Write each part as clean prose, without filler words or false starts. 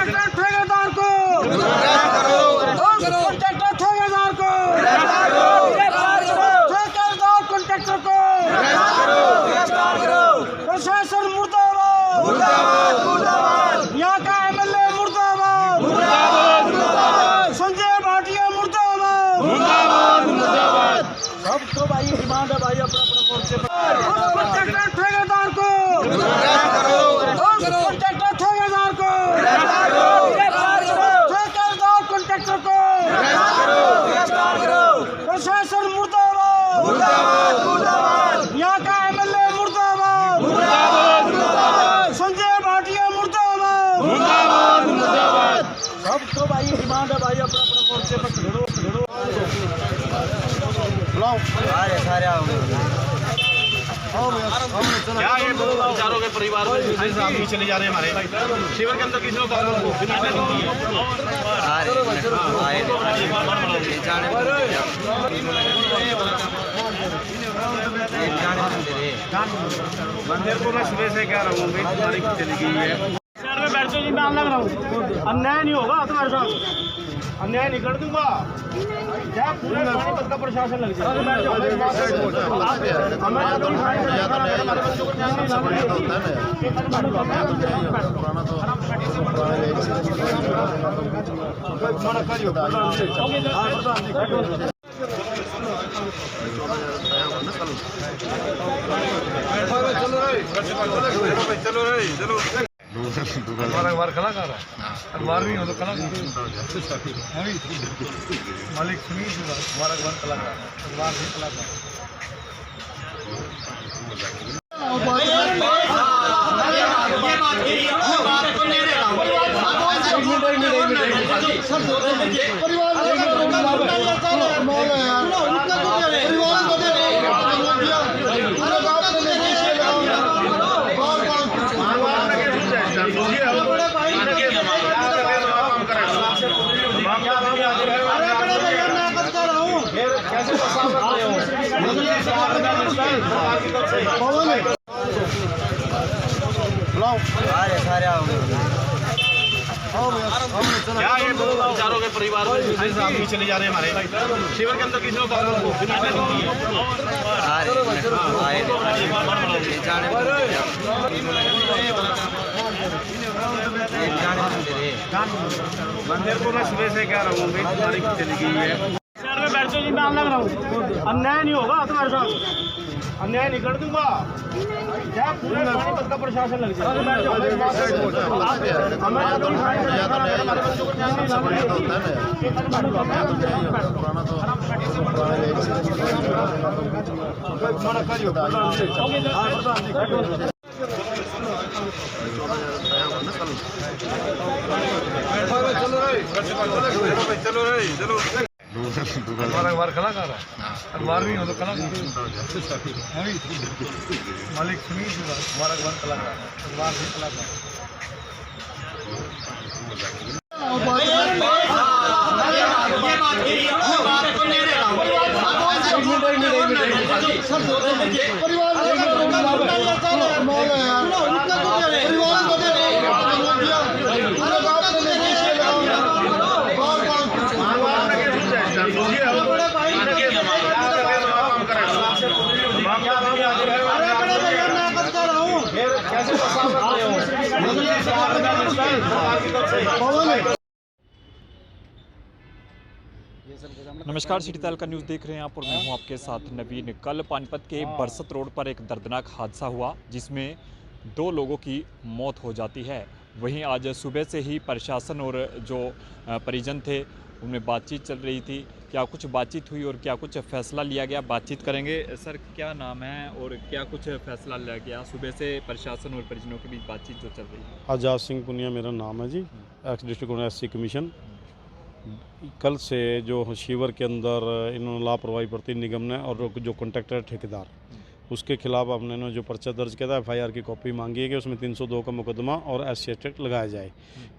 Contractor ठेकेदार को contractor ठेकेदार को ठेकेदार कॉन्ट्रैक्टर को प्रशासन मुर्दाबाद यहाँ का एमएलए मुर्दाबाद संजय भाटिया मुर्दाबाद सबको भाई डिमांड है भाई अपने अपने मोर्चे पर कॉन्ट्रैक्टर ठेकेदार को कॉन्ट्रैक्टर ठेकेदार को ठेकेदार कॉन्ट्रैक्टर को प्रशासन मुर्दाबाद यहाँ का एमएलए मुर्दाबाद संजय भाटिया मुर्दाबाद सबको भाई डिमांड है भाई अपने अपने मोर्चे पर क्या ये बेचारों के परिवार में आदमी चले जा रहे हैं हमारे शिविर के अंदर किसी लोग मंदिर को मैं सुबह से कह रहा हूँ तुम्हारी चली गई है शहर में बैठो जी मैं लग रहा हूँ अन्याय नहीं होगा तुम्हारे साथ अन्याय नहीं कर दूंगा क्या पूरे पानीपत का प्रशासन लग जाए चलो हमारा कलाकार है अखबार भी हो तो कलाकार मालिक सुनील हमारा कलाकार अखबार भी कलाकार क्या ये बेचारों के परिवार में आदमी चले जा रहे हैं हमारे शिविर के अंदर किसी लोग मंदिर को मैं सुबह से कह रहा हूँ तुम्हारी चली गई है शहर में बैठो जी मैं लग रहा हूँ अन्याय नहीं होगा तुम्हारे साथ अन्याय नहीं कर दूंगा क्या पूरे पानीपत का प्रशासन लग जाए चलो हमारा कलाकार है अखबार भी हो तो कलाकार मालिक सुनील हमारा कलाकार अखबार भी कलाकार नमस्कार, सिटी तालका न्यूज़ देख रहे हैं आप और मैं हूं आपके साथ नवीन। कल पानीपत के बरसत रोड पर एक दर्दनाक हादसा हुआ जिसमें 2 लोगों की मौत हो जाती है। वहीं आज सुबह से ही प्रशासन और जो परिजन थे उनमें बातचीत चल रही थी। क्या कुछ बातचीत हुई और क्या कुछ फैसला लिया गया, बातचीत करेंगे। सर, क्या नाम है और क्या कुछ फैसला लिया गया? सुबह से प्रशासन और परिजनों के बीच बातचीत जो चल रही है। आज़ाद सिंह पुनिया मेरा नाम है जी, एक्स डिस्ट्रिक्ट एससी कमीशन। कल से जो शिविर के अंदर इन्होंने लापरवाही बरती निगम ने और जो कॉन्ट्रैक्टर ठेकेदार उसके खिलाफ हमने जो पर्चा दर्ज किया था, FIR की कॉपी मांगी है कि उसमें 302 का मुकदमा और SC एक्ट लगाया जाए,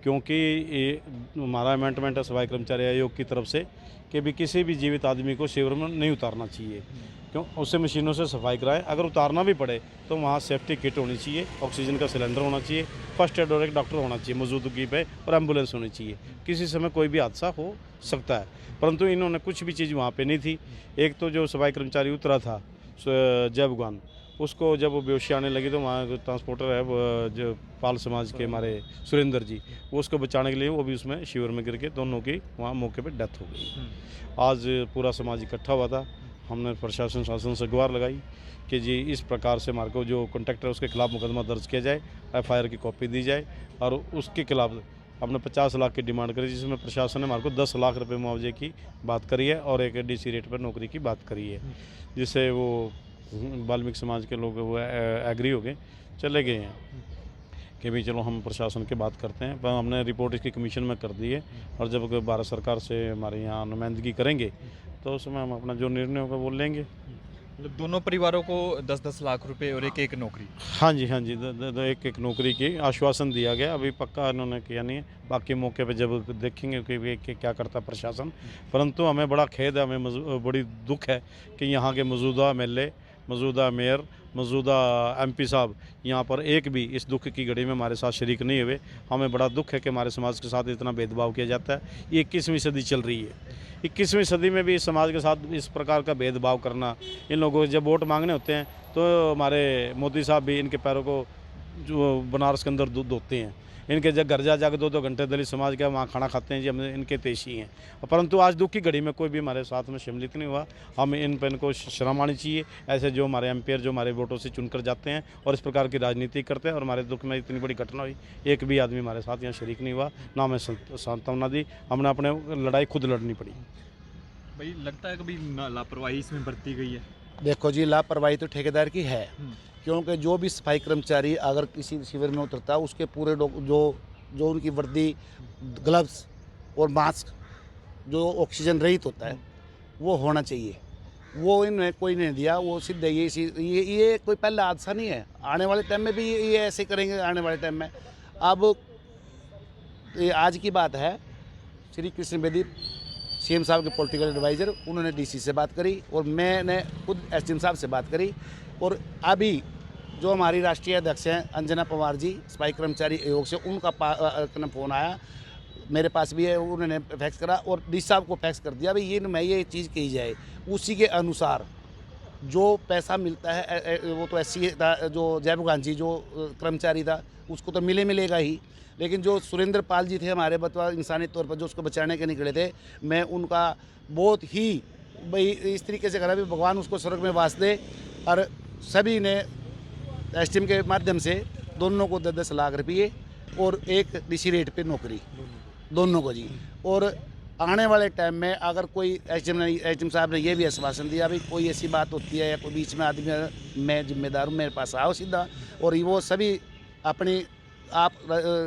क्योंकि ये हमारा अमेंडमेंट है सफाई कर्मचारी आयोग की तरफ से कि भी किसी भी जीवित आदमी को शिविर में नहीं उतारना चाहिए, क्यों उससे मशीनों से सफाई कराएं। अगर उतारना भी पड़े तो वहाँ सेफ्टी किट होनी चाहिए, ऑक्सीजन का सिलेंडर होना चाहिए, फर्स्ट एड और एक डॉक्टर होना चाहिए मौजूदगी पे, और एम्बुलेंस होनी चाहिए। किसी समय कोई भी हादसा हो सकता है, परंतु इन्होंने कुछ भी चीज़ वहाँ पे नहीं थी। एक तो जो सफाई कर्मचारी उतरा था जय भगवान, उसको जब वो बेहोशी आने लगी तो वहाँ ट्रांसपोर्टर है जो पाल समाज के हमारे सुरेंद्र जी, वो उसको बचाने के लिए वो भी उसमें शिविर में गिर के दोनों की वहाँ मौके पे डेथ हो गई। आज पूरा समाज इकट्ठा हुआ था, हमने प्रशासन शासन से गुहार लगाई कि जी इस प्रकार से हमारे को जो कॉन्ट्रैक्टर है उसके खिलाफ मुकदमा दर्ज किया जाए, FIR की कॉपी दी जाए, और उसके खिलाफ हमने 50 लाख की डिमांड करी, जिसमें प्रशासन ने हमारे को 10 लाख रुपए मुआवजे की बात करी है और एक DC रेट पर नौकरी की बात करी है, जिससे वो वाल्मीकि समाज के लोग वो एग्री हो गए, चले गए हैं कि भाई चलो हम प्रशासन की बात करते हैं। पर हमने रिपोर्ट इसकी कमीशन में कर दी है, और जब भारत सरकार से हमारे यहाँ नुमाइंदगी करेंगे तो उसमें हम अपना जो निर्णय होगा वो लेंगे। मतलब दोनों परिवारों को 10-10 लाख रुपए और एक नौकरी। हाँ जी, हाँ जी, एक नौकरी की आश्वासन दिया गया, अभी पक्का इन्होंने किया नहीं है, बाकी मौके पे जब देखेंगे कि क्या करता प्रशासन। परंतु हमें बड़ा खेद है, हमें बड़ी दुख है कि यहाँ के मौजूदा MLA, मौजूदा मेयर, मौजूदा MP साहब यहाँ पर एक भी इस दुख की घड़ी में हमारे साथ शरीक नहीं हुए। हमें बड़ा दुख है कि हमारे समाज के साथ इतना भेदभाव किया जाता है। ये 21वीं सदी चल रही है, 21वीं सदी में भी इस समाज के साथ इस प्रकार का भेदभाव करना। इन लोगों को जब वोट मांगने होते हैं तो हमारे मोदी साहब भी इनके पैरों को जो बनारस के अंदर दूध धोते हैं, इनके जब घर जा के 2-2 घंटे दलित समाज का वहाँ खाना खाते हैं जी, हम इनके तेशी हैं। परंतु आज दुख की घड़ी में कोई भी हमारे साथ में सम्मिलित नहीं हुआ। हम इन पर इनको शर्म आनी चाहिए, ऐसे जो हमारे MP जो हमारे वोटों से चुनकर जाते हैं और इस प्रकार की राजनीति करते हैं। और हमारे दुख में इतनी बड़ी घटना हुई, एक भी आदमी हमारे साथ यहाँ शरीक नहीं हुआ, ना हमें सांत्वना दी, हमने अपने लड़ाई खुद लड़नी पड़ी। भाई लगता है कभी लापरवाही इसमें बरती गई है? देखो जी, लापरवाही तो ठेकेदार की है, क्योंकि जो भी सफाई कर्मचारी अगर किसी शिविर में उतरता है उसके पूरे जो उनकी वर्दी, ग्लव्स और मास्क जो ऑक्सीजन रहित होता है वो होना चाहिए, वो इन्हें कोई नहीं दिया। वो सीधे ये कोई पहला हादसा नहीं है, आने वाले टाइम में भी ये ऐसे करेंगे। आने वाले टाइम में अब ये आज की बात है, श्री कृष्ण बेदी CM साहब के पॉलिटिकल एडवाइज़र, उन्होंने DC से बात करी और मैंने खुद SDM साहब से बात करी। और अभी जो हमारी राष्ट्रीय अध्यक्ष हैं अंजना पवार जी सफाई कर्मचारी आयोग से, उनका फ़ोन आया, मेरे पास भी है, उन्होंने फैक्स करा और DC साहब को फैक्स कर दिया भाई ये चीज़ की जाए। उसी के अनुसार जो पैसा मिलता है, वो तो SC था, जो जय भगवान जी जो कर्मचारी था उसको तो मिलेगा ही, लेकिन जो सुरेंद्र पाल जी थे हमारे बतवा इंसानी तौर पर जो उसको बचाने के निकले थे, मैं उनका बहुत ही भाई इस तरीके से करा भी भगवान उसको स्वर्ग में वास दे। और सभी ने SDM के माध्यम से दोनों को 10-10 लाख रुपये और एक DC रेट पे नौकरी, दोनों को जी। और आने वाले टाइम में अगर कोई SDM साहब ने ये भी आश्वासन दिया भाई कोई ऐसी बात होती है या कोई बीच में आदमी, मैं जिम्मेदार हूँ, मेरे पास आओ सीधा, और वो सभी अपनी आप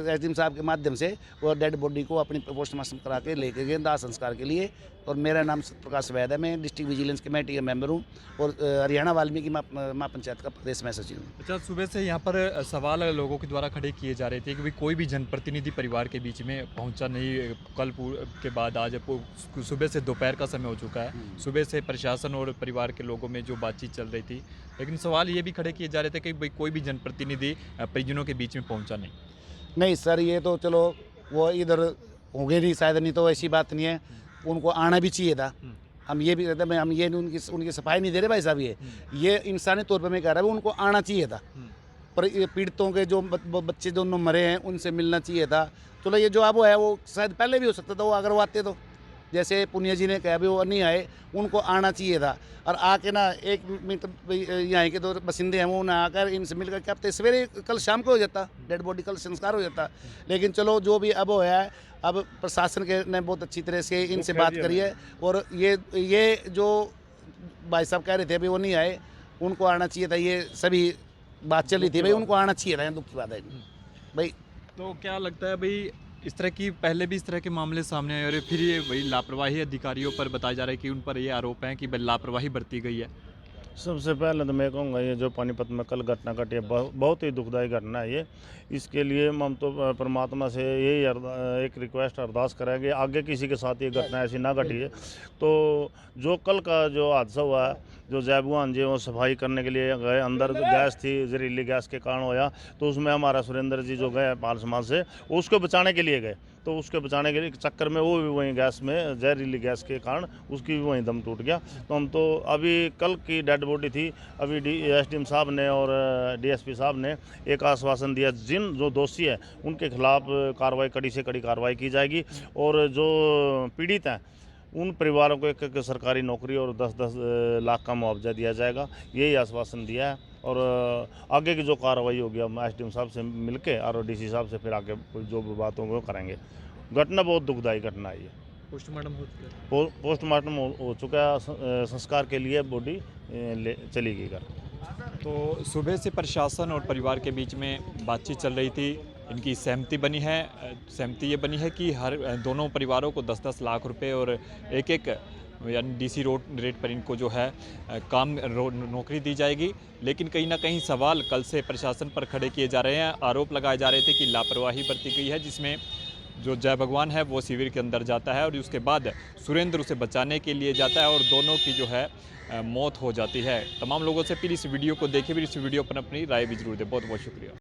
SDM साहब के माध्यम से वो डेड बॉडी को अपनी पोस्टमार्टम करा के लेके गए दाह संस्कार के लिए। और मेरा नाम प्रकाश वैद है, मैं डिस्ट्रिक्ट विजिलेंस कमेटी का मेंबर हूँ और हरियाणा वाल्मीकि महा पंचायत का प्रदेश में सचिव हूँ। अच्छा, सुबह से यहाँ पर सवाल लोगों के द्वारा खड़े किए जा रहे थे कि भाई कोई भी जनप्रतिनिधि परिवार के बीच में पहुँचा नहीं। कल के बाद आज सुबह से दोपहर का समय हो चुका है, सुबह से प्रशासन और परिवार के लोगों में जो बातचीत चल रही थी, लेकिन सवाल ये भी खड़े किए जा रहे थे कि भाई कोई भी जनप्रतिनिधि परिजनों के बीच में पहुँचा नहीं सर, ये तो चलो वो इधर होंगे नहीं शायद, नहीं तो ऐसी बात नहीं है, उनको आना भी चाहिए था। हम ये भी कहते हैं, हम ये उनकी सफाई नहीं दे रहे भाई साहब, ये इंसानी तौर पे मैं कह रहा हूँ उनको आना चाहिए था। पर ये पीड़ितों के जो बच्चे दोनों मरे हैं उनसे मिलना चाहिए था। चलो ये जो अब वो है वो शायद पहले भी हो सकता था, वो अगर वो आते तो, जैसे पुनिया जी ने कहा भी वो नहीं आए, उनको आना चाहिए था। और आके ना 1 मिनट यहाँ के 2 बसिंदे हैं वो ना आकर इनसे मिलकर क्या पता सवेरे कल शाम को हो जाता, डेड बॉडी कल संस्कार हो जाता। लेकिन चलो जो भी अब होया है, अब प्रशासन के ने बहुत अच्छी तरह से इनसे बात करी है। और ये जो भाई साहब कह रहे थे अभी वो नहीं आए, उनको आना चाहिए था। ये सभी बात चल रही थी भाई उनको आना चाहिए था, दुख की बात है भाई। तो क्या लगता है भाई इस तरह की पहले भी इस तरह के मामले सामने आए और फिर ये वही लापरवाही अधिकारियों पर बताया जा रहा है कि उन पर ये आरोप है कि लापरवाही बरती गई है? सबसे पहले तो मैं कहूँगा ये जो पानीपत में कल घटना घटी है बहुत ही दुखदायी घटना है ये। इसके लिए हम तो परमात्मा से यही एक रिक्वेस्ट अरदास करेंगे आगे किसी के साथ ये घटना ऐसी ना घटी है। तो जो कल का जो हादसा हुआ है, जो जैबुआन जी वो सफाई करने के लिए गए, अंदर गैस थी, जहरीली गैस के कारण होया, तो उसमें हमारा सुरेंद्र जी जो गए पाल समाज से उसको बचाने के लिए गए, तो उसके बचाने के लिए चक्कर में वो भी वहीं गैस में जहरीली गैस के कारण उसकी भी वहीं दम टूट गया। तो हम तो अभी कल की डेड बॉडी थी, अभी एसडीएम साहब ने और डीएसपी साहब ने एक आश्वासन दिया जिन जो दोषी है उनके खिलाफ कार्रवाई, कड़ी से कड़ी कार्रवाई की जाएगी और जो पीड़ित हैं उन परिवारों को एक सरकारी नौकरी और 10-10 लाख का मुआवजा दिया जाएगा, यही आश्वासन दिया है। और आगे की जो कार्रवाई होगी हम एसडीएम साहब से मिलके और डीसी साहब से फिर आगे जो भी बातों को करेंगे। घटना बहुत दुखदायी घटना है ये। पोस्टमार्टम हो चुका है? पोस्टमार्टम हो चुका है, संस्कार के लिए बॉडी चली गई घर। तो सुबह से प्रशासन और परिवार के बीच में बातचीत चल रही थी, इनकी सहमति बनी है। सहमति ये बनी है कि हर दोनों परिवारों को 10-10 लाख रुपए और एक यानी डीसी रोड रेट पर इनको जो है नौकरी दी जाएगी। लेकिन कहीं ना कहीं सवाल कल से प्रशासन पर खड़े किए जा रहे हैं। आरोप लगाए जा रहे थे कि लापरवाही बरती गई है, जिसमें जो जय भगवान है वो शिविर के अंदर जाता है और उसके बाद सुरेंद्र उसे बचाने के लिए जाता है और दोनों की जो है मौत हो जाती है। तमाम लोगों से फिर इस वीडियो को देखें, फिर इस वीडियो पर अपनी राय भी जरूर दें। बहुत बहुत शुक्रिया।